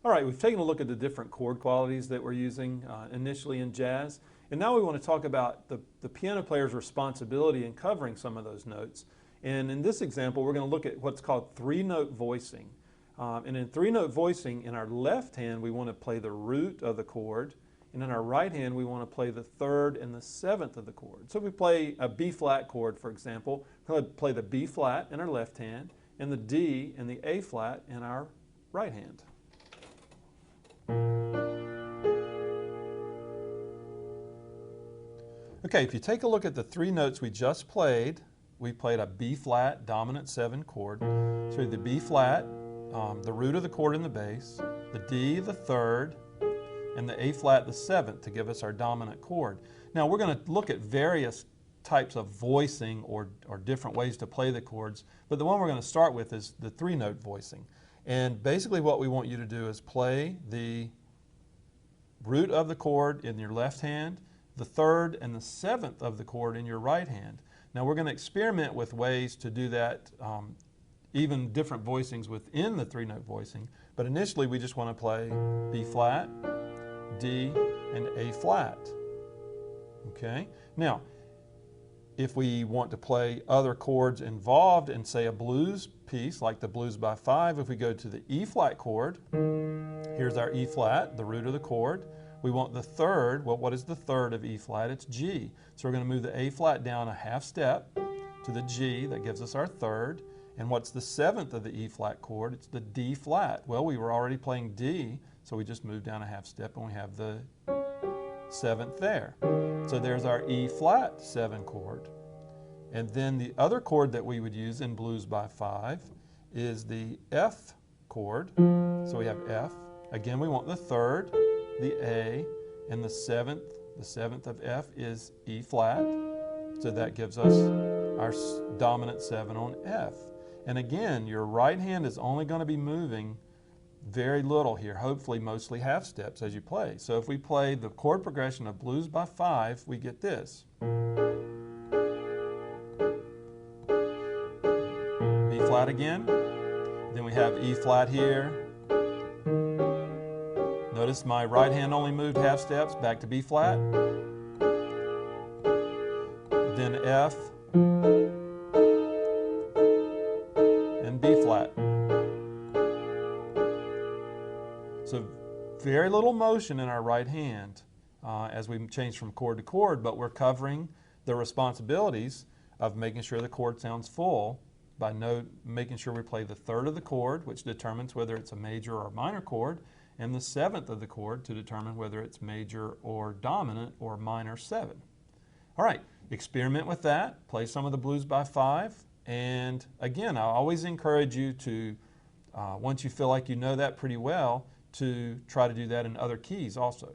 All right, we've taken a look at the different chord qualities that we're using initially in jazz, and now we want to talk about the piano player's responsibility in covering some of those notes. And in this example, we're going to look at what's called three-note voicing. And in three-note voicing, in our left hand, we want to play the root of the chord, and in our right hand, we want to play the third and the seventh of the chord. So if we play a B-flat chord, for example, we're going to play the B-flat in our left hand, and the D and the A-flat in our right hand. Okay, if you take a look at the three notes we just played, we played a B-flat dominant 7 chord. So the B-flat, the root of the chord in the bass, the D, the third, and the A-flat, the seventh, to give us our dominant chord. Now we're going to look at various types of voicing or different ways to play the chords, but the one we're going to start with is the three-note voicing. And basically what we want you to do is play the root of the chord in your left hand, the third and the seventh of the chord in your right hand. Now we're going to experiment with ways to do that, even different voicings within the three-note voicing, but initially we just want to play B-flat, D, and A-flat. Okay? Now, if we want to play other chords involved in, say, a blues piece, like the Blues by 5, if we go to the E-flat chord, here's our E-flat, the root of the chord. We want the third. Well, what is the third of E-flat? It's G. So we're going to move the A-flat down a half step to the G. That gives us our third. And what's the seventh of the E-flat chord? It's the D-flat. Well, we were already playing D, so we just moved down a half step and we have the seventh there. So there's our E-flat 7 chord. And then the other chord that we would use in Blues by 5 is the F chord. So we have F. Again, we want the third, the A, and the seventh. The seventh of F is E-flat. So that gives us our dominant 7 on F. And again, your right hand is only going to be moving very little here, hopefully mostly half steps as you play. So if we play the chord progression of Blues by 5, we get this. B-flat again, then we have E-flat here. Notice my right hand only moved half steps, back to B-flat, then F, and B-flat. So very little motion in our right hand as we change from chord to chord, but we're covering the responsibilities of making sure the chord sounds full by making sure we play the third of the chord, which determines whether it's a major or minor chord, and the seventh of the chord to determine whether it's major or dominant or minor 7. All right, experiment with that, play some of the Blues by 5, and again, I always encourage you to, once you feel like you know that pretty well, to try to do that in other keys also.